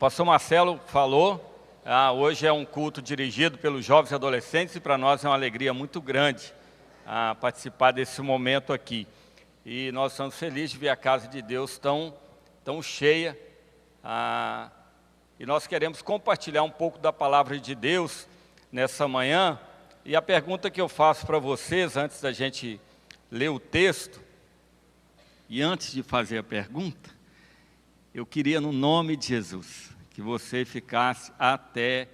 pastor Marcelo falou, hoje é um culto dirigido pelos jovens e adolescentes e para nós é uma alegria muito grande participar desse momento aqui. E nós estamos felizes de ver a casa de Deus tão cheia. E nós queremos compartilhar um pouco da palavra de Deus nessa manhã. E a pergunta que eu faço para vocês, antes da gente ler o texto, e antes de fazer a pergunta, eu queria, no nome de Jesus, que você ficasse até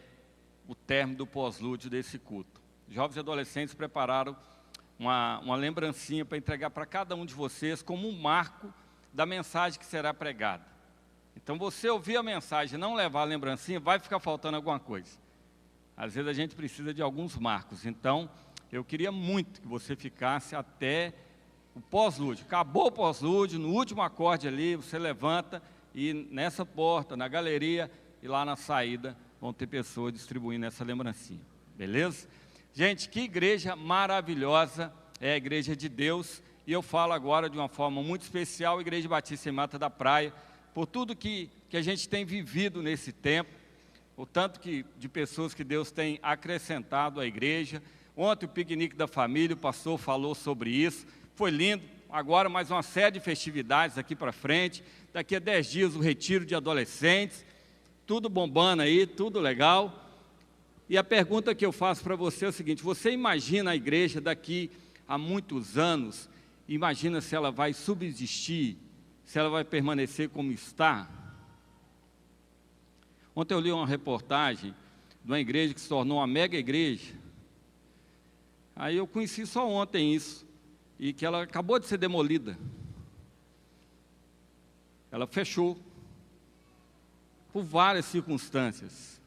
o término do pós-lúdio desse culto. Jovens e adolescentes prepararam uma lembrancinha para entregar para cada um de vocês como um marco da mensagem que será pregada. Então, você ouvir a mensagem e não levar a lembrancinha, vai ficar faltando alguma coisa. Às vezes a gente precisa de alguns marcos. Então, eu queria muito que você ficasse até o pós-lúdio. Acabou o pós-lúdio, no último acorde ali, você levanta e nessa porta, na galeria e lá na saída, vão ter pessoas distribuindo essa lembrancinha. Beleza? Gente, que igreja maravilhosa é a Igreja de Deus. E eu falo agora de uma forma muito especial, a Igreja Batista em Mata da Praia, por tudo que a gente tem vivido nesse tempo, o tanto de pessoas que Deus tem acrescentado à igreja. Ontem o piquenique da família, o pastor falou sobre isso, foi lindo. Agora mais uma série de festividades aqui para frente, daqui a 10 dias o retiro de adolescentes, tudo bombando aí, tudo legal. E a pergunta que eu faço para você é o seguinte: você imagina a igreja daqui a muitos anos, imagina se ela vai subsistir, se ela vai permanecer como está? Ontem eu li uma reportagem de uma igreja que se tornou uma mega igreja. Aí eu conheci só ontem isso, e que ela acabou de ser demolida. Ela fechou, por várias circunstâncias.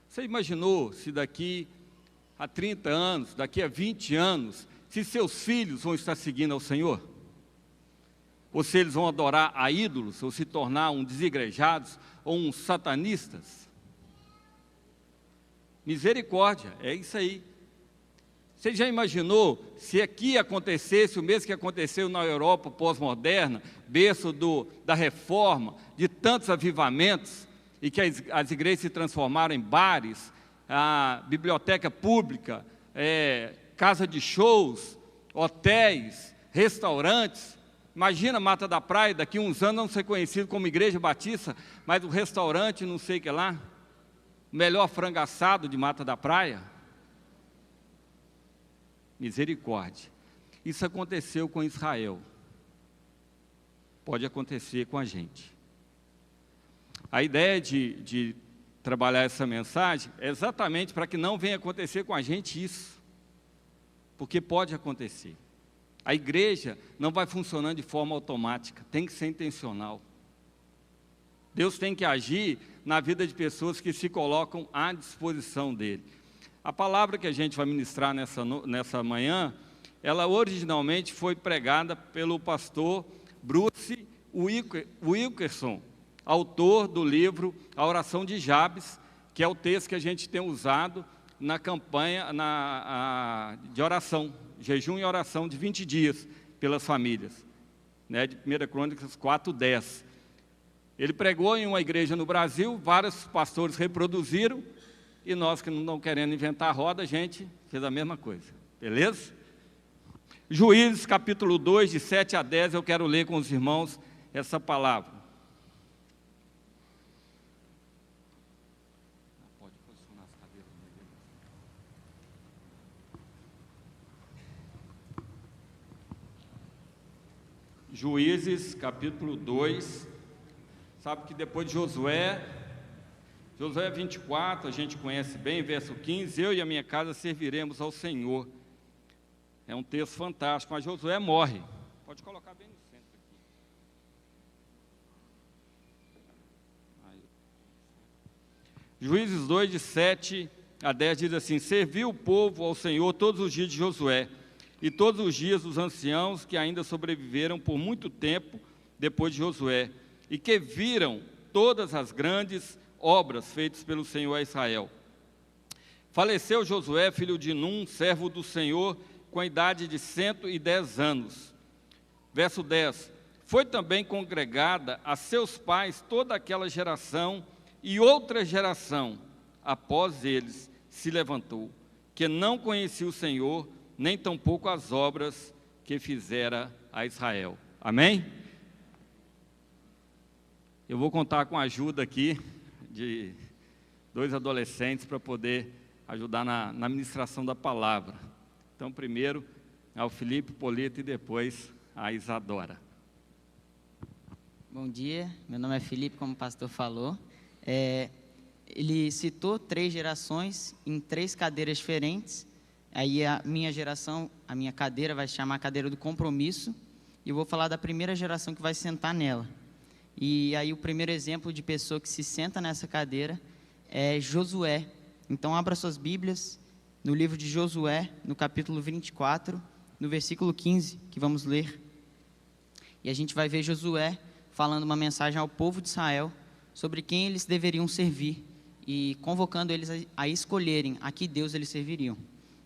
Você imaginou se daqui a 30 anos, daqui a 20 anos, se seus filhos vão estar seguindo ao Senhor? Ou se eles vão adorar a ídolos, ou se tornar uns desigrejados, ou uns satanistas? Misericórdia, é isso aí. Você já imaginou se aqui acontecesse o mesmo que aconteceu na Europa pós-moderna, berço da reforma, de tantos avivamentos, e que as igrejas se transformaram em bares, a biblioteca pública, casa de shows, hotéis, restaurantes? Imagina Mata da Praia, daqui a uns anos não ser conhecido como Igreja Batista, mas o restaurante não sei o que lá, o melhor frango assado de Mata da Praia. Misericórdia. Isso aconteceu com Israel. Pode acontecer com a gente. A ideia de trabalhar essa mensagem é exatamente para que não venha acontecer com a gente isso. Porque pode acontecer. A igreja não vai funcionando de forma automática, tem que ser intencional. Deus tem que agir na vida de pessoas que se colocam à disposição dele. A palavra que a gente vai ministrar nessa manhã, ela originalmente foi pregada pelo pastor Bruce Wilkerson, autor do livro A Oração de Jabes, que é o texto que a gente tem usado na campanha de oração, jejum e oração de 20 dias pelas famílias, de 1 Crônicas 4:10. Ele pregou em uma igreja no Brasil, vários pastores reproduziram, e nós que não estamos querendo inventar a roda, a gente fez a mesma coisa, beleza? Juízes capítulo 2, de 7 a 10, eu quero ler com os irmãos essa palavra. Pode posicionar as cadeiras. Juízes capítulo 2, sabe que depois de Josué 24, a gente conhece bem, verso 15, eu e a minha casa serviremos ao Senhor. É um texto fantástico, mas Josué morre. Pode colocar bem no centro aqui. Juízes 2, de 7 a 10, diz assim: serviu o povo ao Senhor todos os dias de Josué, e todos os dias dos anciãos que ainda sobreviveram por muito tempo depois de Josué, e que viram todas as grandes obras feitas pelo Senhor a Israel. Faleceu Josué, filho de Num, servo do Senhor, com a idade de 110 anos. Verso 10. foi também congregada a seus pais toda aquela geração, e outra geração após eles se levantou, que não conhecia o Senhor, nem tampouco as obras que fizera a Israel. Amém? Eu vou contar com a ajuda aqui de 2 adolescentes para poder ajudar na ministração da palavra. Então, primeiro ao Felipe Polito e depois a Isadora. Bom dia, meu nome é Felipe, como o pastor falou. Ele citou 3 gerações em 3 cadeiras diferentes. Aí a minha geração, a minha cadeira vai se chamar cadeira do compromisso, e eu vou falar da primeira geração que vai sentar nela. E aí o primeiro exemplo de pessoa que se senta nessa cadeira é Josué. Então abra suas Bíblias no livro de Josué, no capítulo 24, no versículo 15, que vamos ler. E a gente vai ver Josué falando uma mensagem ao povo de Israel sobre quem eles deveriam servir e convocando eles a escolherem a que Deus eles serviriam.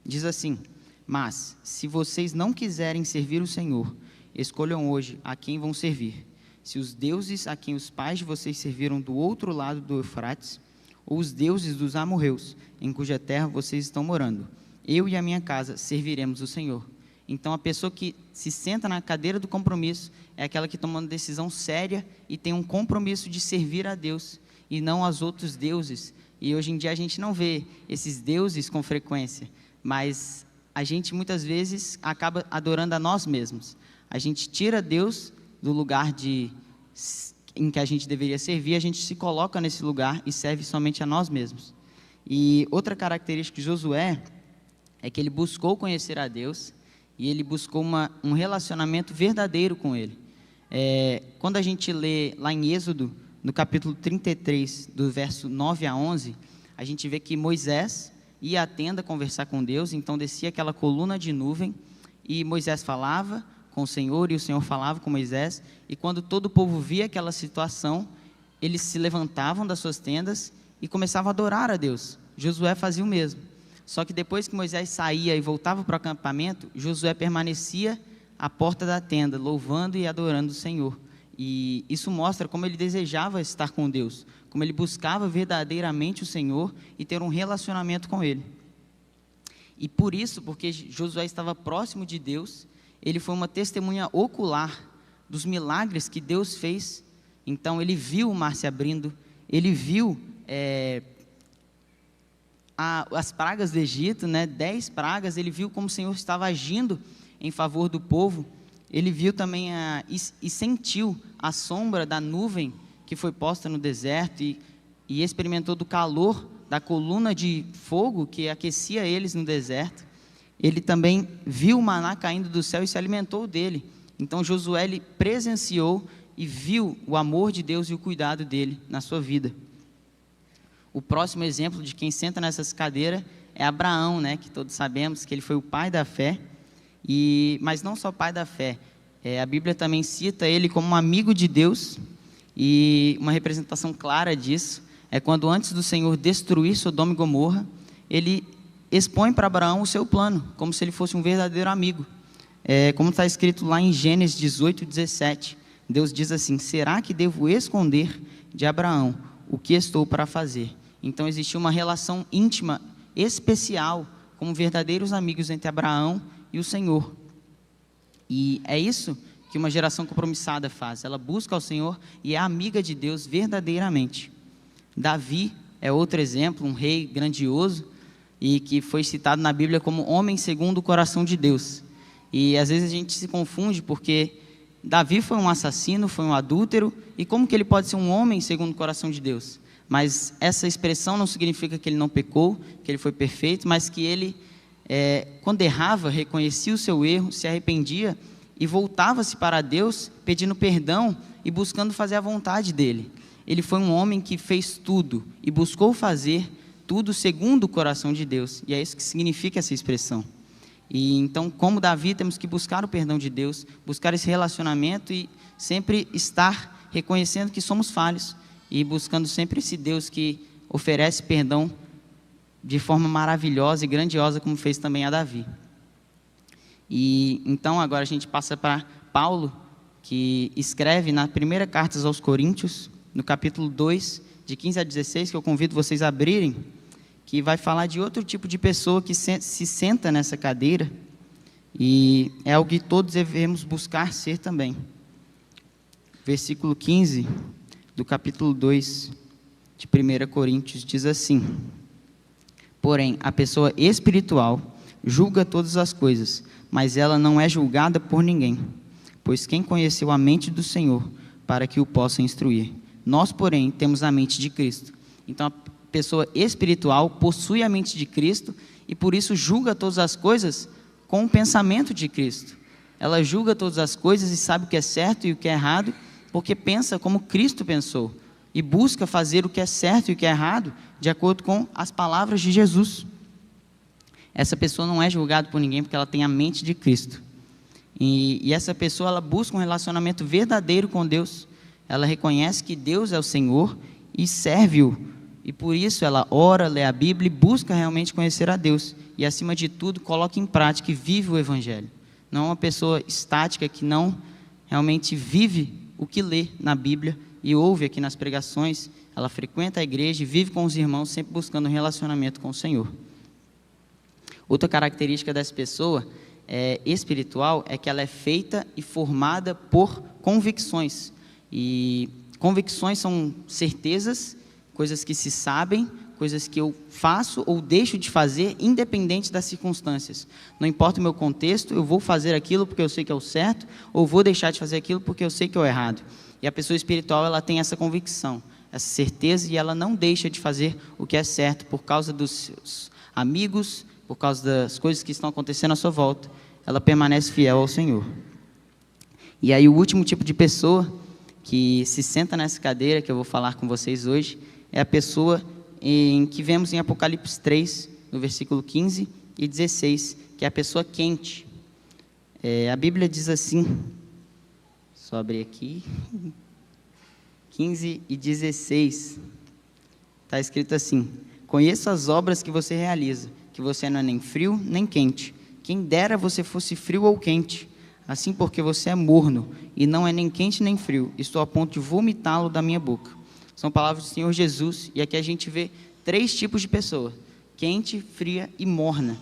Diz assim: mas se vocês não quiserem servir o Senhor, escolham hoje a quem vão servir. Se os deuses a quem os pais de vocês serviram do outro lado do Eufrates, ou os deuses dos amorreus, em cuja terra vocês estão morando, eu e a minha casa serviremos o Senhor. Então a pessoa que se senta na cadeira do compromisso é aquela que toma uma decisão séria e tem um compromisso de servir a Deus e não aos outros deuses. E hoje em dia a gente não vê esses deuses com frequência, mas a gente muitas vezes acaba adorando a nós mesmos. A gente tira Deus do lugar em que a gente deveria servir, a gente se coloca nesse lugar e serve somente a nós mesmos. E outra característica de Josué é que ele buscou conhecer a Deus e ele buscou um relacionamento verdadeiro com Ele. Quando a gente lê lá em Êxodo, no capítulo 33, do verso 9 a 11, a gente vê que Moisés ia à tenda conversar com Deus, então descia aquela coluna de nuvem, e Moisés falava com o Senhor, e o Senhor falava com Moisés, e quando todo o povo via aquela situação, eles se levantavam das suas tendas e começavam a adorar a Deus. Josué fazia o mesmo. Só que depois que Moisés saía e voltava para o acampamento, Josué permanecia à porta da tenda, louvando e adorando o Senhor. E isso mostra como ele desejava estar com Deus, como ele buscava verdadeiramente o Senhor e ter um relacionamento com Ele. E por isso, porque Josué estava próximo de Deus, ele foi uma testemunha ocular dos milagres que Deus fez. Então ele viu o mar se abrindo, ele viu as pragas do Egito, 10 pragas, ele viu como o Senhor estava agindo em favor do povo. Ele viu também e sentiu a sombra da nuvem que foi posta no deserto e experimentou do calor da coluna de fogo que aquecia eles no deserto. Ele também viu o maná caindo do céu e se alimentou dele. Então Josué ele presenciou e viu o amor de Deus e o cuidado dele na sua vida. O próximo exemplo de quem senta nessas cadeiras é Abraão, que todos sabemos que ele foi o pai da fé, mas não só pai da fé, a Bíblia também cita ele como um amigo de Deus, e uma representação clara disso é quando antes do Senhor destruir Sodoma e Gomorra, ele expõe para Abraão o seu plano, como se ele fosse um verdadeiro amigo. Como está escrito lá em Gênesis 18, 17, Deus diz assim: será que devo esconder de Abraão o que estou para fazer? Então existia uma relação íntima, especial, como verdadeiros amigos entre Abraão e o Senhor. E é isso que uma geração compromissada faz. Ela busca ao Senhor e é amiga de Deus verdadeiramente. Davi é outro exemplo, um rei grandioso e que foi citado na Bíblia como homem segundo o coração de Deus. E às vezes a gente se confunde porque Davi foi um assassino, foi um adúltero, e como que ele pode ser um homem segundo o coração de Deus? Mas essa expressão não significa que ele não pecou, que ele foi perfeito, mas que ele, quando errava, reconhecia o seu erro, se arrependia e voltava-se para Deus, pedindo perdão e buscando fazer a vontade dele. Ele foi um homem que fez tudo e buscou fazer tudo segundo o coração de Deus, e é isso que significa essa expressão. E então, como Davi, temos que buscar o perdão de Deus, buscar esse relacionamento e sempre estar reconhecendo que somos falhos e buscando sempre esse Deus que oferece perdão de forma maravilhosa e grandiosa, como fez também a Davi. E então agora a gente passa para Paulo, que escreve na primeira carta aos Coríntios, no capítulo 2, de 15 a 16, que eu convido vocês a abrirem, que vai falar de outro tipo de pessoa que se senta nessa cadeira, e é algo que todos devemos buscar ser também. Versículo 15 do capítulo 2 de 1 Coríntios diz assim: porém, a pessoa espiritual julga todas as coisas, mas ela não é julgada por ninguém, pois quem conheceu a mente do Senhor para que o possa instruir? Nós, porém, temos a mente de Cristo. Então, a pessoa espiritual possui a mente de Cristo e por isso julga todas as coisas com o pensamento de Cristo. Ela julga todas as coisas e sabe o que é certo e o que é errado, porque pensa como Cristo pensou e busca fazer o que é certo e o que é errado de acordo com as palavras de Jesus. Essa pessoa não é julgada por ninguém porque ela tem a mente de Cristo. E essa pessoa, ela busca um relacionamento verdadeiro com Deus. Ela reconhece que Deus é o Senhor e serve-o. E por isso ela ora, lê a Bíblia e busca realmente conhecer a Deus. E acima de tudo, coloca em prática e vive o Evangelho. Não é uma pessoa estática que não realmente vive o que lê na Bíblia e ouve aqui nas pregações. Ela frequenta a igreja e vive com os irmãos, sempre buscando um relacionamento com o Senhor. Outra característica dessa pessoa espiritual é que ela é feita e formada por convicções. E convicções são certezas, coisas que se sabem, coisas que eu faço ou deixo de fazer, independente das circunstâncias. Não importa o meu contexto, eu vou fazer aquilo porque eu sei que é o certo, ou vou deixar de fazer aquilo porque eu sei que é o errado. E a pessoa espiritual, ela tem essa convicção, essa certeza, e ela não deixa de fazer o que é certo por causa dos seus amigos, por causa das coisas que estão acontecendo à sua volta. Ela permanece fiel ao Senhor. E aí o último tipo de pessoa que se senta nessa cadeira que eu vou falar com vocês hoje é a pessoa que vemos em Apocalipse 3, no versículo 15 e 16, que é a pessoa quente. A Bíblia diz assim, só abrir aqui, 15 e 16, está escrito assim: conheço as obras que você realiza, que você não é nem frio nem quente. Quem dera você fosse frio ou quente. Assim, porque você é morno e não é nem quente nem frio, estou a ponto de vomitá-lo da minha boca. São palavras do Senhor Jesus, e aqui a gente vê 3 tipos de pessoa: quente, fria e morna.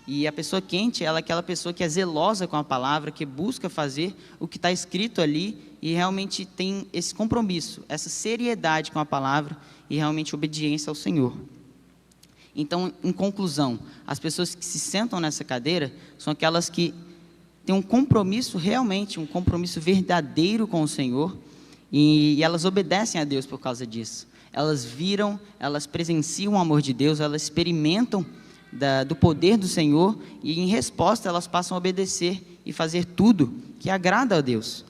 E a pessoa quente, ela é aquela pessoa que é zelosa com a palavra, que busca fazer o que está escrito ali e realmente tem esse compromisso, essa seriedade com a palavra e realmente obediência ao Senhor. Então, em conclusão, as pessoas que se sentam nessa cadeira são aquelas que têm um compromisso realmente, um compromisso verdadeiro com o Senhor, e elas obedecem a Deus por causa disso. Elas viram, elas presenciam o amor de Deus, elas experimentam do poder do Senhor, e em resposta elas passam a obedecer e fazer tudo que agrada a Deus.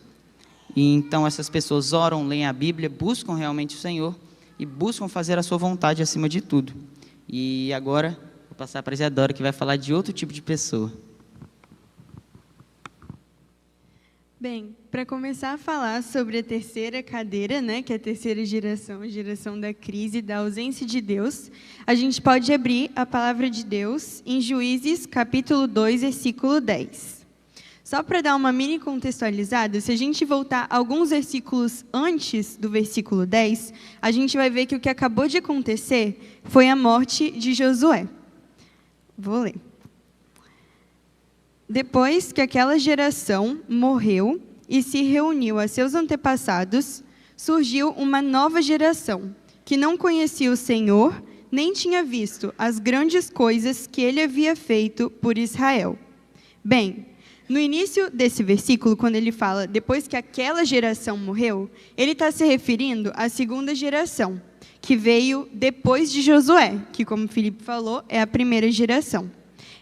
E então essas pessoas oram, leem a Bíblia, buscam realmente o Senhor e buscam fazer a sua vontade acima de tudo. E agora vou passar para a Isadora, que vai falar de outro tipo de pessoa. Bem, para começar a falar sobre a terceira cadeira, né, que é a terceira geração, a geração da crise, da ausência de Deus, a gente pode abrir a palavra de Deus em Juízes, capítulo 2, versículo 10. Só para dar uma mini contextualizada, se a gente voltar alguns versículos antes do versículo 10, a gente vai ver que o que acabou de acontecer foi a morte de Josué. Vou ler. Depois que aquela geração morreu e se reuniu a seus antepassados, surgiu uma nova geração, que não conhecia o Senhor, nem tinha visto as grandes coisas que ele havia feito por Israel. Bem, no início desse versículo, quando ele fala depois que aquela geração morreu, ele está se referindo à segunda geração, que veio depois de Josué, que, como o Felipe falou, é a primeira geração.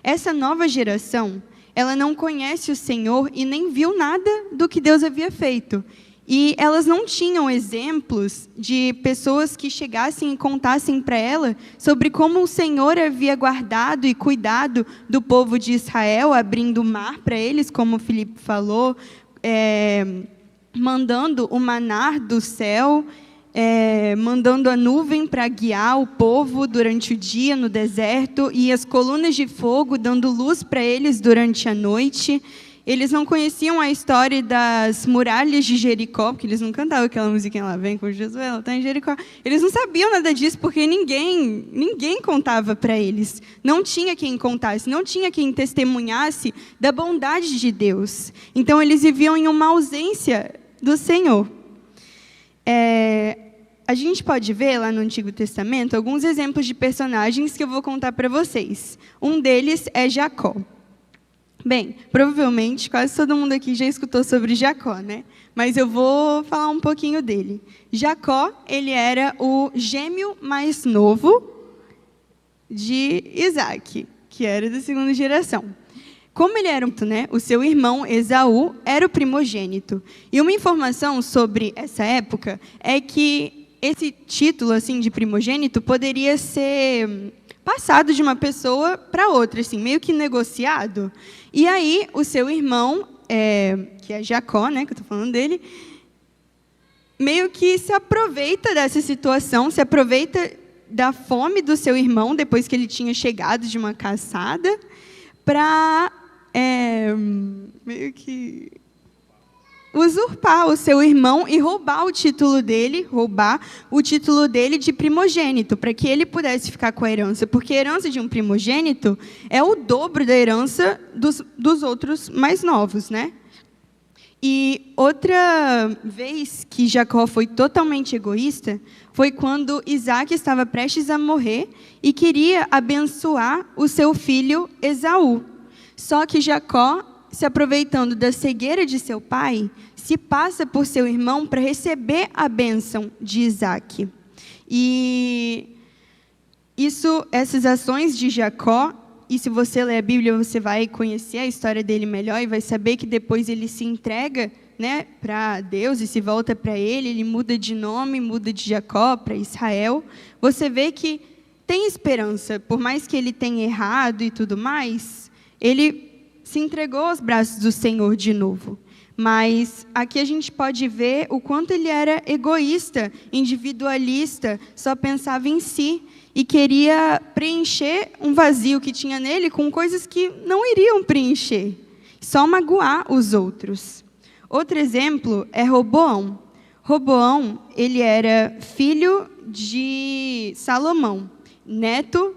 Essa nova geração, ela não conhece o Senhor e nem viu nada do que Deus havia feito. E elas não tinham exemplos de pessoas que chegassem e contassem para ela sobre como o Senhor havia guardado e cuidado do povo de Israel, abrindo o mar para eles, como o Felipe falou, mandando o maná do céu, mandando a nuvem para guiar o povo durante o dia no deserto, e as colunas de fogo dando luz para eles durante a noite. Eles não conheciam a história das muralhas de Jericó, porque eles não cantavam aquela musiquinha lá, vem com Jesus, ela está em Jericó. Eles não sabiam nada disso, porque ninguém contava para eles. Não tinha quem contasse, não tinha quem testemunhasse da bondade de Deus. Então, eles viviam em uma ausência do Senhor. A gente pode ver lá no Antigo Testamento alguns exemplos de personagens que eu vou contar para vocês. Um deles é Jacó. Bem, provavelmente quase todo mundo aqui já escutou sobre Jacó, né? Mas eu vou falar um pouquinho dele. Jacó, ele era o gêmeo mais novo de Isaac, que era da segunda geração. Como ele era, né, o seu irmão Esaú era o primogênito. E uma informação sobre essa época é que esse título assim de primogênito poderia ser passado de uma pessoa para outra, assim, meio que negociado. E aí o seu irmão, que é Jacó, né, que eu estou falando dele, meio que se aproveita dessa situação, se aproveita da fome do seu irmão depois que ele tinha chegado de uma caçada, para meio que usurpar o seu irmão e roubar o título dele de primogênito, para que ele pudesse ficar com a herança, porque a herança de um primogênito é o dobro da herança dos outros mais novos, né? E outra vez que Jacó foi totalmente egoísta foi quando Isaac estava prestes a morrer e queria abençoar o seu filho Esaú. Só que Jacó, se aproveitando da cegueira de seu pai, se passa por seu irmão para receber a bênção de Isaac. E essas ações de Jacó, e se você ler a Bíblia, você vai conhecer a história dele melhor e vai saber que depois ele se entrega, né, para Deus e se volta para ele muda de nome, muda de Jacó para Israel. Você vê que tem esperança, por mais que ele tenha errado e tudo mais, ele se entregou aos braços do Senhor de novo. Mas aqui a gente pode ver o quanto ele era egoísta, individualista, só pensava em si e queria preencher um vazio que tinha nele com coisas que não iriam preencher, só magoar os outros. Outro exemplo é Roboão. Roboão, ele era filho de Salomão, neto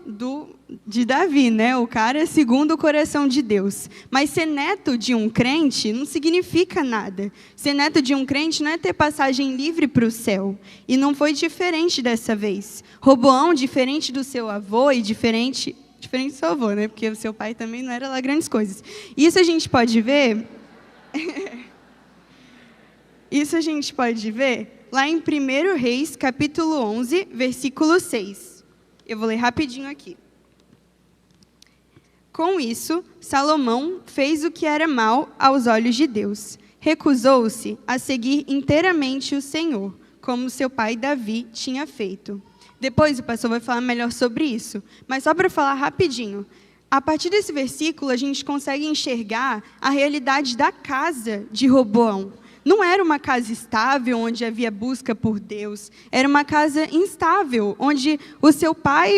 de Davi, né? O cara segundo o coração de Deus. Mas ser neto de um crente não significa nada. Ser neto de um crente não é ter passagem livre para o céu. E não foi diferente dessa vez. Roboão, diferente do seu avô e diferente do seu avô, né? Porque o seu pai também não era lá grandes coisas. Isso a gente pode ver... Isso a gente pode ver lá em 1 Reis, capítulo 11, versículo 6. Eu vou ler rapidinho aqui. Com isso, Salomão fez o que era mal aos olhos de Deus. Recusou-se a seguir inteiramente o Senhor, como seu pai Davi tinha feito. Depois o pastor vai falar melhor sobre isso. Mas só para falar rapidinho. A partir desse versículo, a gente consegue enxergar a realidade da casa de Roboão. Não era uma casa estável, onde havia busca por Deus. Era uma casa instável, onde o seu pai,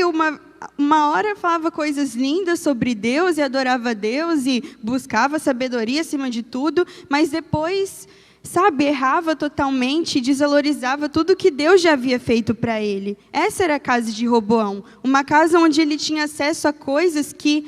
uma hora falava coisas lindas sobre Deus e adorava a Deus e buscava sabedoria acima de tudo, mas depois, errava totalmente e desvalorizava tudo que Deus já havia feito para ele. Essa era a casa de Roboão, uma casa onde ele tinha acesso a coisas que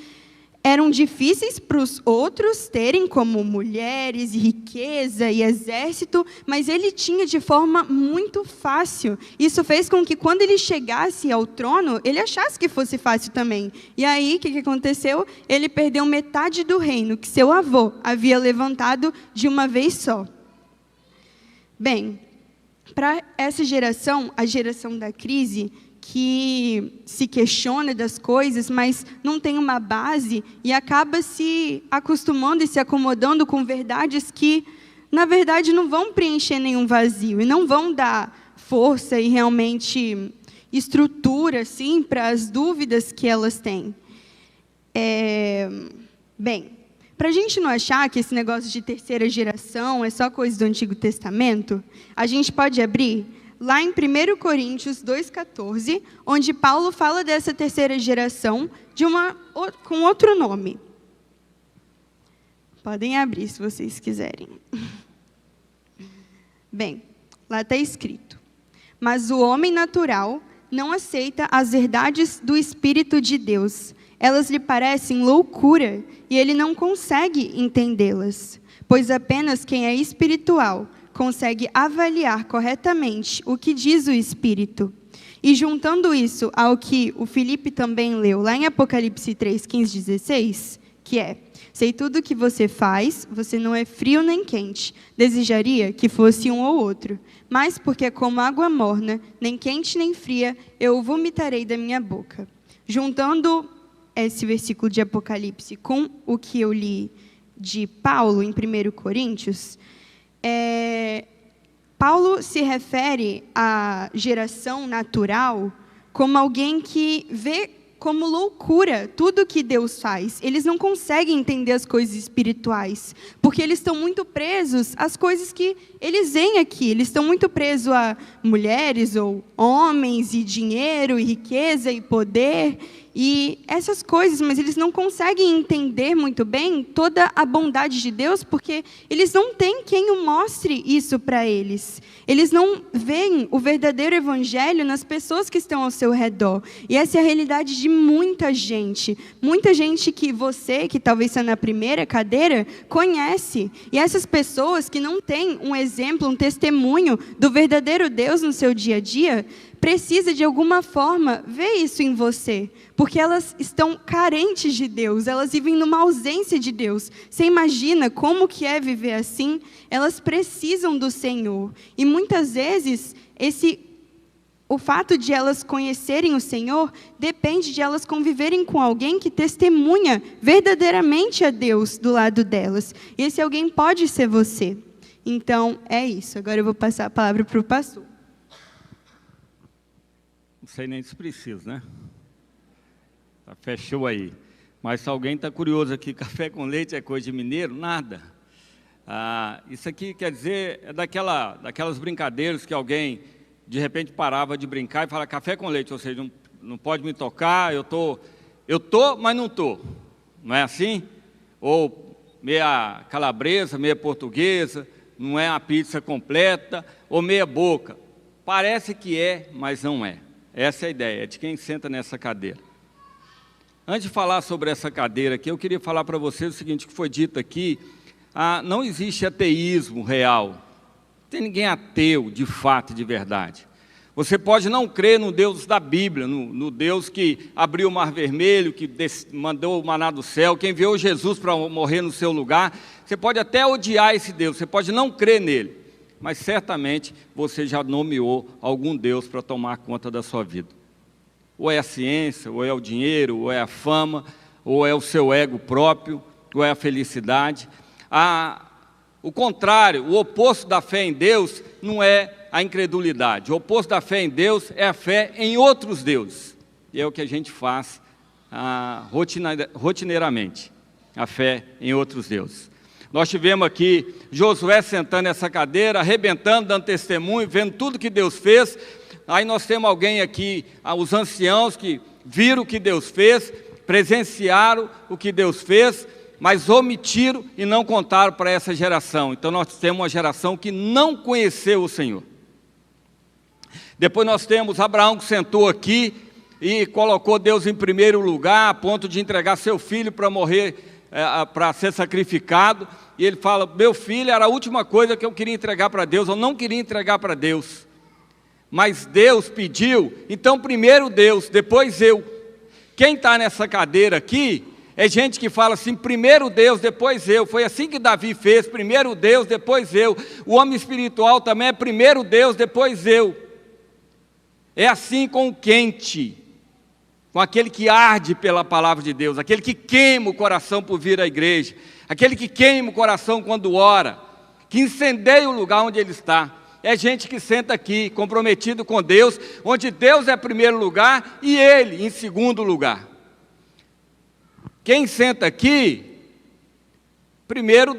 eram difíceis para os outros terem, como mulheres, riqueza e exército, mas ele tinha de forma muito fácil. Isso fez com que, quando ele chegasse ao trono, ele achasse que fosse fácil também. E aí, o que aconteceu? Ele perdeu metade do reino que seu avô havia levantado de uma vez só. Bem, para essa geração, a geração da crise, que se questiona das coisas, mas não tem uma base e acaba se acostumando e se acomodando com verdades que, na verdade, não vão preencher nenhum vazio e não vão dar força e realmente estrutura assim, para as dúvidas que elas têm. Bem, para a gente não achar que esse negócio de terceira geração é só coisa do Antigo Testamento, a gente pode abrir lá em 1 Coríntios 2,14, onde Paulo fala dessa terceira geração com outro nome. Podem abrir se vocês quiserem. Bem, lá está escrito: mas o homem natural não aceita as verdades do Espírito de Deus. Elas lhe parecem loucura e ele não consegue entendê-las, pois apenas quem é espiritual consegue avaliar corretamente o que diz o Espírito. E juntando isso ao que o Felipe também leu lá em Apocalipse 3, 15, 16, que é: sei tudo o que você faz, você não é frio nem quente. Desejaria que fosse um ou outro. Mas porque é como água morna, nem quente nem fria, eu o vomitarei da minha boca. Juntando esse versículo de Apocalipse com o que eu li de Paulo em 1 Coríntios, Paulo se refere à geração natural como alguém que vê como loucura tudo que Deus faz. Eles não conseguem entender as coisas espirituais, porque eles estão muito presos às coisas que eles veem aqui. Eles estão muito presos a mulheres ou homens, e dinheiro, e riqueza, e poder, e essas coisas, mas eles não conseguem entender muito bem toda a bondade de Deus, porque eles não têm quem mostre isso para eles. Eles não veem o verdadeiro evangelho nas pessoas que estão ao seu redor. E essa é a realidade de muita gente. Muita gente que você, que talvez está na primeira cadeira, conhece. E essas pessoas que não têm um exemplo, um testemunho do verdadeiro Deus no seu dia a dia, precisa de alguma forma ver isso em você, porque elas estão carentes de Deus, elas vivem numa ausência de Deus. Você imagina como que é viver assim? Elas precisam do Senhor. E muitas vezes o fato de elas conhecerem o Senhor depende de elas conviverem com alguém que testemunha verdadeiramente a Deus do lado delas. E esse alguém pode ser você. Então, é isso. Agora eu vou passar a palavra para o pastor. Não sei nem se precisa, né? Fechou aí. Mas se alguém está curioso aqui, café com leite é coisa de mineiro? Nada. Isso aqui quer dizer, é daquelas brincadeiras que alguém, de repente, parava de brincar e fala café com leite, ou seja, não pode me tocar, eu tô, mas não tô. Não é assim? Ou meia calabresa, meia portuguesa, não é a pizza completa, ou meia boca. Parece que é, mas não é. Essa é a ideia, é de quem senta nessa cadeira. Antes de falar sobre essa cadeira aqui, eu queria falar para vocês o seguinte, que foi dito aqui: não existe ateísmo real. Não tem ninguém ateu, de fato, de verdade. Você pode não crer no Deus da Bíblia, no Deus que abriu o Mar Vermelho, que mandou o maná do céu, que enviou Jesus para morrer no seu lugar. Você pode até odiar esse Deus, você pode não crer nele, mas certamente você já nomeou algum Deus para tomar conta da sua vida. Ou é a ciência, ou é o dinheiro, ou é a fama, ou é o seu ego próprio, ou é a felicidade. O contrário, o oposto da fé em Deus não é a incredulidade. O oposto da fé em Deus é a fé em outros deuses. E é o que a gente faz rotineiramente, a fé em outros deuses. Nós tivemos aqui Josué sentando nessa cadeira, arrebentando, dando testemunho, vendo tudo que Deus fez. Aí nós temos alguém aqui, os anciãos que viram o que Deus fez, presenciaram o que Deus fez, mas omitiram e não contaram para essa geração. Então nós temos uma geração que não conheceu o Senhor. Depois nós temos Abraão, que sentou aqui e colocou Deus em primeiro lugar, a ponto de entregar seu filho para morrer, para ser sacrificado. E ele fala, meu filho era a última coisa que eu queria entregar para Deus, eu não queria entregar para Deus. Mas Deus pediu, então primeiro Deus, depois eu. Quem está nessa cadeira aqui é gente que fala assim, primeiro Deus, depois eu. Foi assim que Davi fez, primeiro Deus, depois eu. O homem espiritual também é primeiro Deus, depois eu. É assim com o quente, com aquele que arde pela palavra de Deus, aquele que queima o coração por vir à igreja, aquele que queima o coração quando ora, que incendeia o lugar onde ele está. É gente que senta aqui, comprometido com Deus, onde Deus é primeiro lugar e ele em segundo lugar. Quem senta aqui, primeiro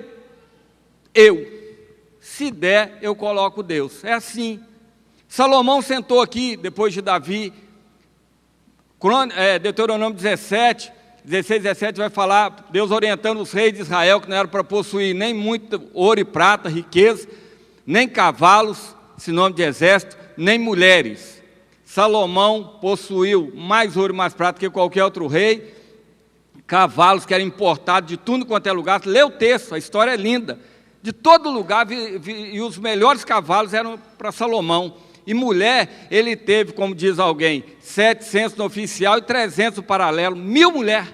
eu. Se der, eu coloco Deus. É assim. Salomão sentou aqui, depois de Davi, Deuteronômio 17, 16, 17 vai falar, Deus orientando os reis de Israel, que não eram para possuir nem muito ouro e prata, riqueza, nem cavalos, esse nome de exército, nem mulheres. Salomão possuiu mais ouro e mais prata que qualquer outro rei, cavalos que eram importados de tudo quanto é lugar. Lê o texto, a história é linda. De todo lugar, e os melhores cavalos eram para Salomão. E mulher, ele teve, como diz alguém, 700 no oficial e 300 no paralelo, 1000 mulheres.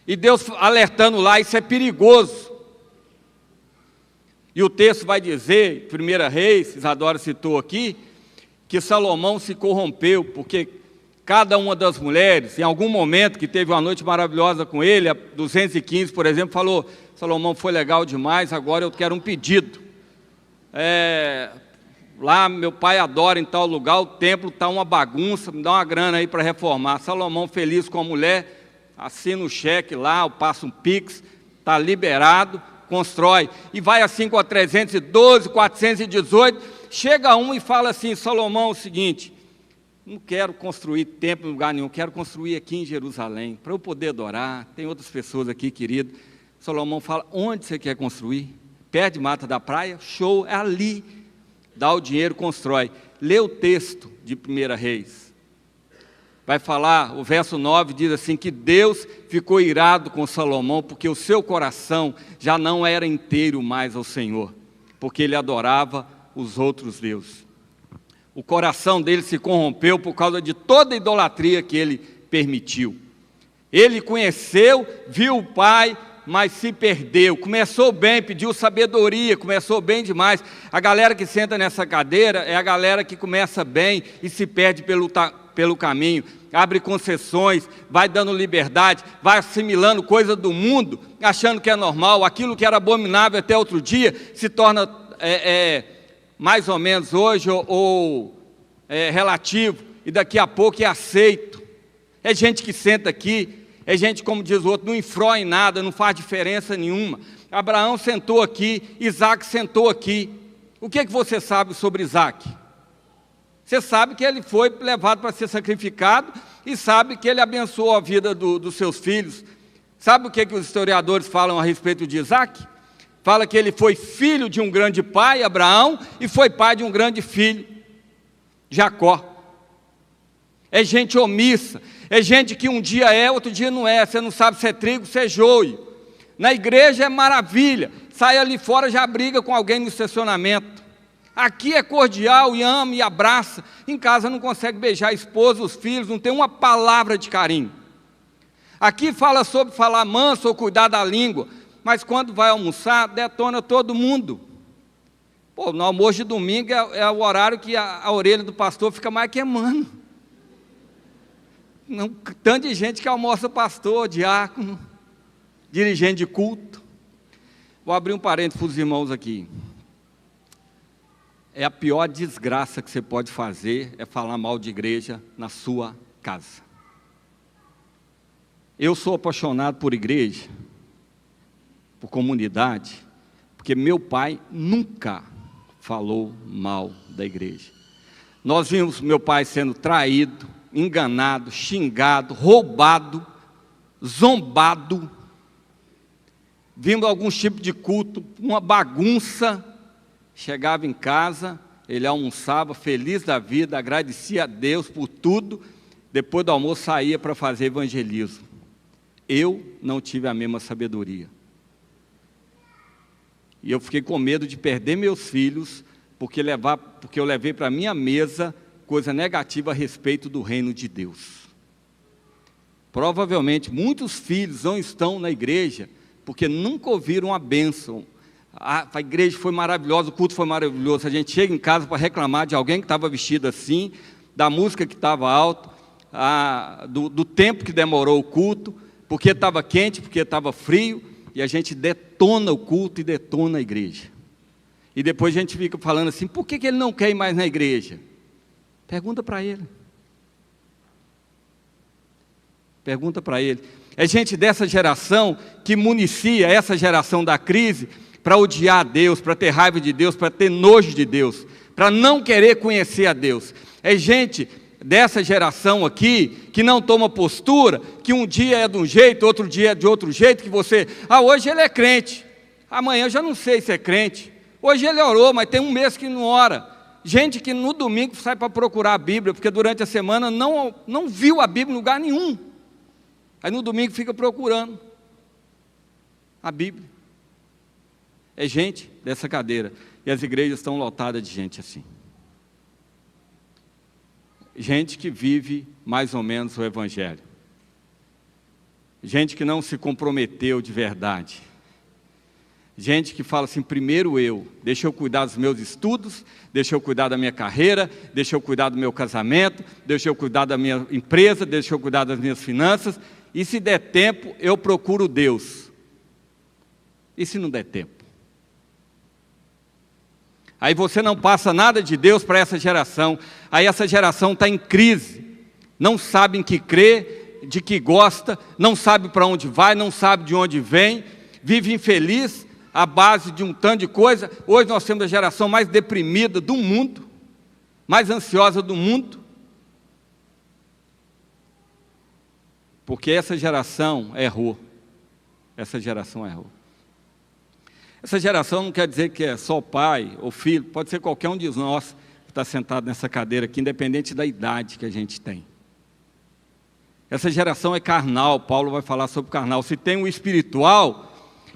E Deus alertando lá, isso é perigoso. E o texto vai dizer, 1 Reis, Isadora citou aqui, que Salomão se corrompeu, porque cada uma das mulheres, em algum momento que teve uma noite maravilhosa com ele, a 215, por exemplo, falou, Salomão, foi legal demais, agora eu quero um pedido. Lá meu pai adora em tal lugar, o templo está uma bagunça, me dá uma grana aí para reformar. Salomão feliz com a mulher, assina o cheque lá, passa um pix, está liberado, constrói. E vai assim com a 312, 418, chega um e fala assim, Salomão, é o seguinte, não quero construir templo em lugar nenhum, quero construir aqui em Jerusalém, para eu poder adorar, tem outras pessoas aqui, querido. Salomão fala, onde você quer construir? Perto de Mata da Praia? Show, é ali. Dá o dinheiro, constrói. Lê o texto de 1 Reis. Vai falar, o verso 9 diz assim, que Deus ficou irado com Salomão, porque o seu coração já não era inteiro mais ao Senhor, porque ele adorava os outros deuses. O coração dele se corrompeu por causa de toda a idolatria que ele permitiu. Ele conheceu, viu o pai, mas se perdeu. Começou bem, pediu sabedoria, começou bem demais. A galera que senta nessa cadeira é a galera que começa bem e se perde pelo caminho. Abre concessões, vai dando liberdade, vai assimilando coisa do mundo, achando que é normal. Aquilo que era abominável até outro dia se torna mais ou menos hoje ou relativo, e daqui a pouco é aceito. É gente que senta aqui, é gente, como diz o outro, não infrói em nada, não faz diferença nenhuma. Abraão sentou aqui, Isaac sentou aqui. O que você sabe sobre Isaac? Você sabe que ele foi levado para ser sacrificado e sabe que ele abençoou a vida dos seus filhos. Sabe o que os historiadores falam a respeito de Isaac? Fala que ele foi filho de um grande pai, Abraão, e foi pai de um grande filho, Jacó. É gente omissa, é gente que um dia é, outro dia não é, você não sabe se é trigo, se é joio. Na igreja é maravilha, sai ali fora, já briga com alguém no estacionamento. Aqui é cordial e ama e abraça, em casa não consegue beijar a esposa, os filhos, não tem uma palavra de carinho. Aqui fala sobre falar manso ou cuidar da língua, mas quando vai almoçar, detona todo mundo. Pô, no almoço de domingo é o horário que a orelha do pastor fica mais queimando. Não, tanto de gente que almoça pastor, diácono, dirigente de culto. Vou abrir um parênteses para os irmãos aqui. É a pior desgraça que você pode fazer, é falar mal de igreja na sua casa. Eu sou apaixonado por igreja, por comunidade, porque meu pai nunca falou mal da igreja. Nós vimos meu pai sendo traído, enganado, xingado, roubado, zombado. Vimos alguns tipos de culto, uma bagunça. Chegava em casa, ele almoçava feliz da vida, agradecia a Deus por tudo. Depois do almoço saía para fazer evangelismo. Eu não tive a mesma sabedoria. E eu fiquei com medo de perder meus filhos, porque eu levei para a minha mesa coisa negativa a respeito do reino de Deus. Provavelmente muitos filhos não estão na igreja porque nunca ouviram a bênção. A igreja foi maravilhosa, o culto foi maravilhoso. A gente chega em casa para reclamar de alguém que estava vestido assim, da música que estava alta, do tempo que demorou o culto, porque estava quente, porque estava frio, e a gente detona o culto e detona a igreja. E depois a gente fica falando assim, por que ele não quer ir mais na igreja? Pergunta para ele. Pergunta para ele. É gente dessa geração que municia essa geração da crise para odiar a Deus, para ter raiva de Deus, para ter nojo de Deus, para não querer conhecer a Deus. É gente dessa geração aqui, que não toma postura, que um dia é de um jeito, outro dia é de outro jeito, que você, hoje ele é crente, amanhã eu já não sei se é crente, hoje ele orou, mas tem um mês que não ora. Gente que no domingo sai para procurar a Bíblia, porque durante a semana não viu a Bíblia em lugar nenhum, aí no domingo fica procurando a Bíblia. É gente dessa cadeira, e as igrejas estão lotadas de gente assim. Gente que vive mais ou menos o Evangelho. Gente que não se comprometeu de verdade. Gente que fala assim, primeiro eu, deixa eu cuidar dos meus estudos, deixa eu cuidar da minha carreira, deixa eu cuidar do meu casamento, deixa eu cuidar da minha empresa, deixa eu cuidar das minhas finanças, e se der tempo, eu procuro Deus. E se não der tempo? Aí você não passa nada de Deus para essa geração, aí essa geração está em crise, não sabe em que crê, de que gosta, não sabe para onde vai, não sabe de onde vem, vive infeliz à base de um tanto de coisa. Hoje nós temos a geração mais deprimida do mundo, mais ansiosa do mundo, porque essa geração errou, essa geração errou. Essa geração não quer dizer que é só pai ou filho, pode ser qualquer um de nós que está sentado nessa cadeira aqui, independente da idade que a gente tem. Essa geração é carnal, Paulo vai falar sobre carnal. Se tem o espiritual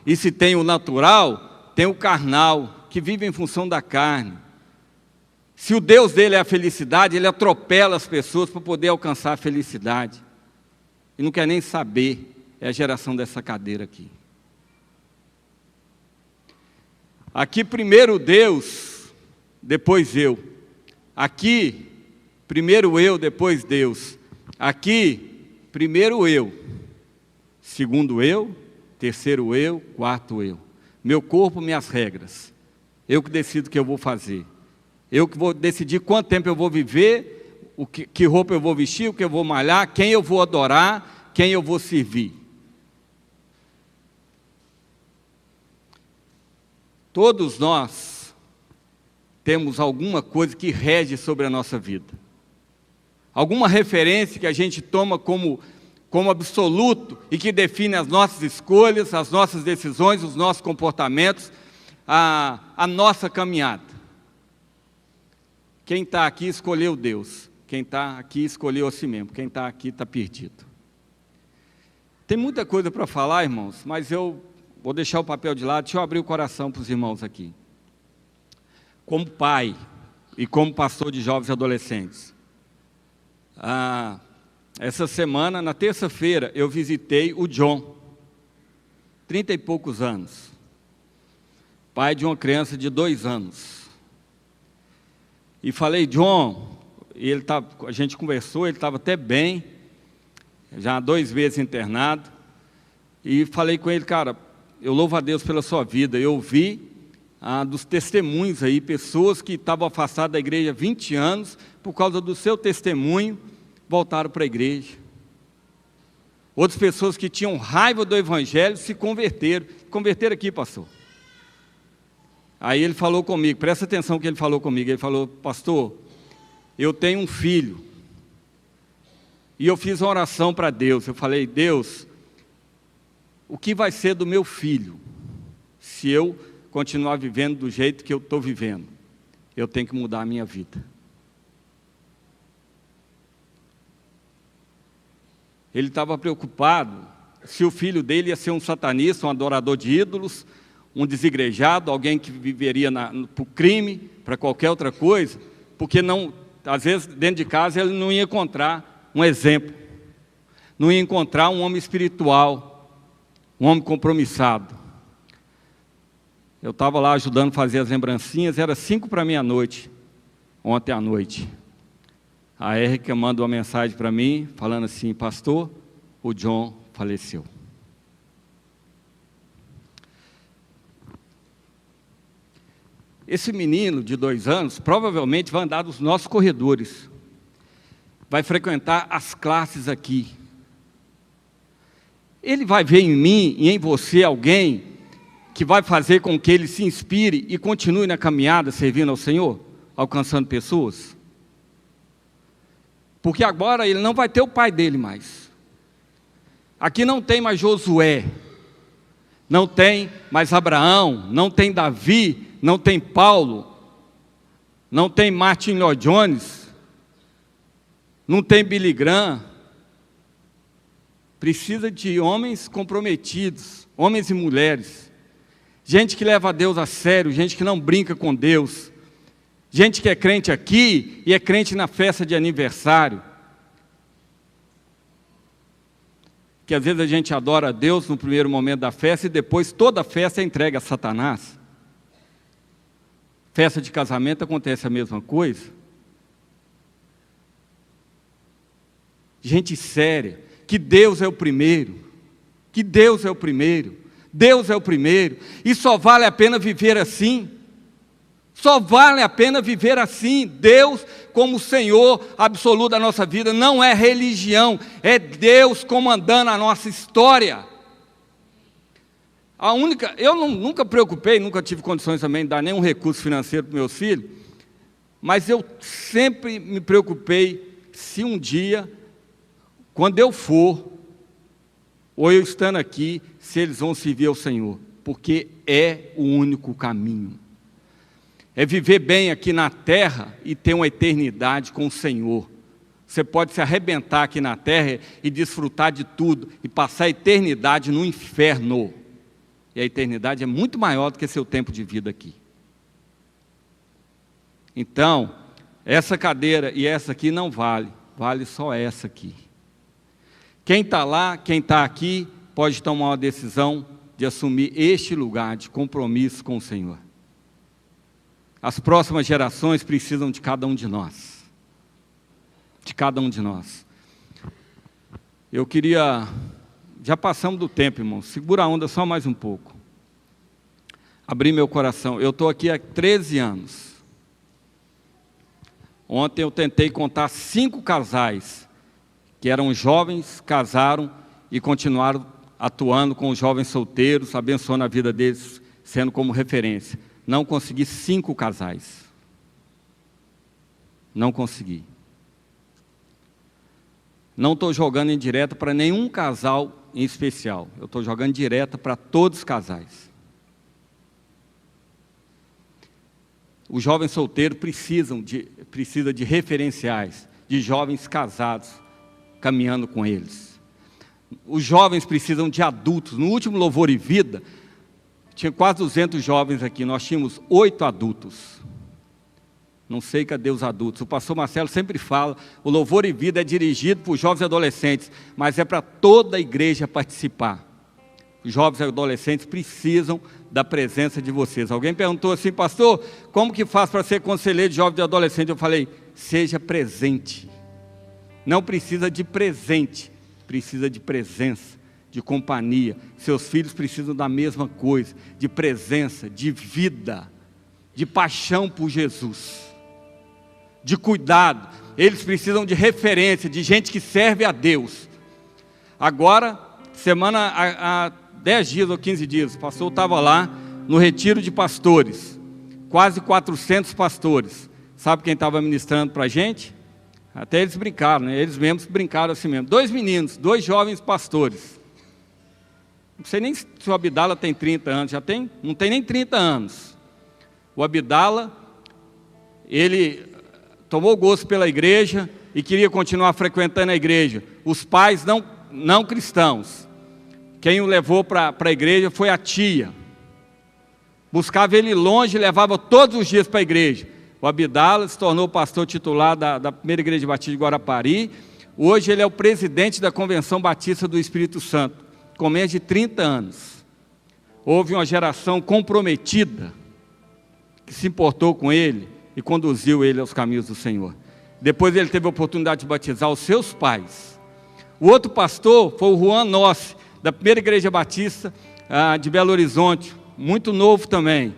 e se tem o natural, tem o carnal, que vive em função da carne. Se o Deus dele é a felicidade, ele atropela as pessoas para poder alcançar a felicidade. E não quer nem saber, é a geração dessa cadeira aqui. Aqui primeiro Deus, depois eu. Aqui, primeiro eu, depois Deus. Aqui, primeiro eu, segundo eu, terceiro eu, quarto eu. Meu corpo, minhas regras. Eu que decido o que eu vou fazer. Eu que vou decidir quanto tempo eu vou viver, que roupa eu vou vestir, o que eu vou malhar, quem eu vou adorar, quem eu vou servir. Todos nós temos alguma coisa que rege sobre a nossa vida. Alguma referência que a gente toma como absoluto e que define as nossas escolhas, as nossas decisões, os nossos comportamentos, a nossa caminhada. Quem está aqui escolheu Deus. Quem está aqui escolheu a si mesmo. Quem está aqui está perdido. Tem muita coisa para falar, irmãos, mas eu vou deixar o papel de lado, deixa eu abrir o coração para os irmãos aqui. Como pai e como pastor de jovens e adolescentes. Essa semana, na terça-feira, eu visitei o John, 30 e poucos anos, pai de uma criança de 2 anos. E falei, John, a gente conversou, ele estava até bem, já há 2 meses internado, e falei com ele, cara, eu louvo a Deus pela sua vida. Eu vi dos testemunhos aí, pessoas que estavam afastadas da igreja há 20 anos, por causa do seu testemunho, voltaram para a igreja. Outras pessoas que tinham raiva do evangelho se converteram. Converteram aqui, pastor. Aí ele falou comigo, presta atenção no que ele falou comigo. Ele falou, pastor, eu tenho um filho, e eu fiz uma oração para Deus. Eu falei, Deus, o que vai ser do meu filho se eu continuar vivendo do jeito que eu estou vivendo? Eu tenho que mudar a minha vida. Ele estava preocupado se o filho dele ia ser um satanista, um adorador de ídolos, um desigrejado, alguém que viveria para o crime, para qualquer outra coisa, porque às vezes dentro de casa ele não ia encontrar um exemplo, não ia encontrar um homem espiritual, um homem compromissado. Eu estava lá ajudando a fazer as lembrancinhas, era 5 para meia-noite, ontem à noite. A Érica manda uma mensagem para mim, falando assim, pastor, o John faleceu. Esse menino de 2 anos, provavelmente vai andar nos nossos corredores, vai frequentar as classes aqui. Ele vai ver em mim e em você alguém que vai fazer com que ele se inspire e continue na caminhada servindo ao Senhor, alcançando pessoas? porque agora ele não vai ter o pai dele mais. Aqui não tem mais Josué, não tem mais Abraão, não tem Davi, não tem Paulo, não tem Martin Lloyd Jones, não tem Billy Graham. Precisa de homens comprometidos, homens e mulheres, gente que leva a Deus a sério, gente que não brinca com Deus, gente que é crente aqui e é crente na festa de aniversário. Que às vezes a gente adora a Deus no primeiro momento da festa e depois toda a festa é entregue a Satanás. Festa de casamento acontece a mesma coisa. Gente séria, que Deus é o primeiro, que Deus é o primeiro, Deus é o primeiro, e só vale a pena viver assim. Só vale a pena viver assim. Deus como Senhor absoluto da nossa vida, não é religião, é Deus comandando a nossa história. Eu nunca preocupei, nunca tive condições também de dar nenhum recurso financeiro para meus filhos, mas eu sempre me preocupei se um dia, quando eu for, ou eu estando aqui, se eles vão servir ao Senhor, porque é o único caminho. É viver bem aqui na terra e ter uma eternidade com o Senhor. Você pode se arrebentar aqui na terra e desfrutar de tudo e passar a eternidade no inferno. E a eternidade é muito maior do que seu tempo de vida aqui. Então, essa cadeira e essa aqui não vale, vale só essa aqui. Quem está lá, quem está aqui, pode tomar uma decisão de assumir este lugar de compromisso com o Senhor. As próximas gerações precisam de cada um de nós. De cada um de nós. Eu queria... Já passamos do tempo, irmão. Segura a onda só mais um pouco. Abri meu coração. Eu estou aqui há 13 anos. Ontem eu tentei contar 5 casais que eram jovens, casaram e continuaram atuando com os jovens solteiros, abençoando a vida deles, sendo como referência. Não consegui 5 casais. Não consegui. Não estou jogando em direto para nenhum casal em especial. Eu estou jogando direto para todos os casais. Os jovens solteiros precisa de referenciais, de jovens casados, caminhando com eles. Os jovens precisam de adultos. No último Louvor e Vida, tinha quase 200 jovens aqui, nós tínhamos 8 adultos. Não sei cadê os adultos. O pastor Marcelo sempre fala, o Louvor e Vida é dirigido por jovens e adolescentes, mas é para toda a igreja participar. Os jovens e adolescentes precisam da presença de vocês. Alguém perguntou assim, pastor, como que faz para ser conselheiro de jovens e adolescentes? Eu falei, seja presente. Não precisa de presente, precisa de presença, de companhia. Seus filhos precisam da mesma coisa, de presença, de vida, de paixão por Jesus, de cuidado. Eles precisam de referência, de gente que serve a Deus. Agora, há 10 dias ou 15 dias, o pastor estava lá no retiro de pastores, quase 400 pastores. Sabe quem estava ministrando para a gente? Até eles brincaram, né? Eles mesmos brincaram assim mesmo. 2 meninos, 2 jovens pastores. Não sei nem se o Abdala tem 30 anos, não tem nem 30 anos. O Abdala, ele tomou gosto pela igreja e queria continuar frequentando a igreja. Os pais não cristãos. Quem o levou para a igreja foi a tia. Buscava ele longe e levava todos os dias para a igreja. O Abdala se tornou pastor titular da primeira igreja batista de Guarapari. Hoje ele é o presidente da Convenção Batista do Espírito Santo, com menos de 30 anos. Houve uma geração comprometida, que se importou com ele e conduziu ele aos caminhos do Senhor. Depois ele teve a oportunidade de batizar os seus pais. O outro pastor foi o Juan Nossi, da primeira igreja batista de Belo Horizonte, muito novo também.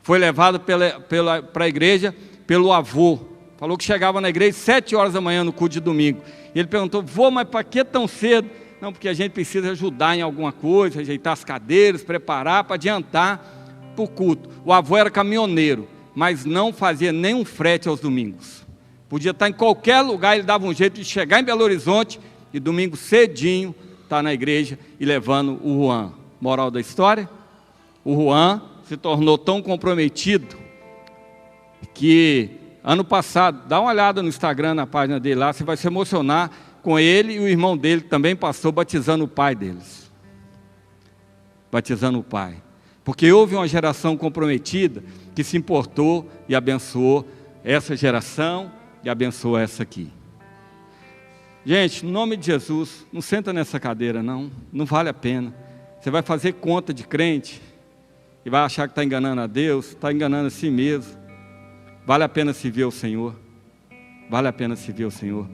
Foi levado para a igreja pelo avô. Falou que chegava na igreja 7 horas da manhã no culto de domingo. E ele perguntou, vô, mas para que tão cedo? Não, porque a gente precisa ajudar em alguma coisa, ajeitar as cadeiras, preparar para adiantar para o culto. O avô era caminhoneiro, mas não fazia nenhum frete aos domingos. Podia estar em qualquer lugar, ele dava um jeito de chegar em Belo Horizonte e domingo cedinho estar na igreja e levando o Juan. Moral da história? O Juan se tornou tão comprometido que ano passado, dá uma olhada no Instagram, na página dele lá, você vai se emocionar com ele e o irmão dele, que também passou, batizando o pai deles. Batizando o pai. Porque houve uma geração comprometida que se importou e abençoou essa geração e abençoou essa aqui. Gente, no nome de Jesus, não senta nessa cadeira não vale a pena. Você vai fazer conta de crente e vai achar que está enganando a Deus, está enganando a si mesmo. Vale a pena servir ao Senhor, vale a pena servir ao Senhor.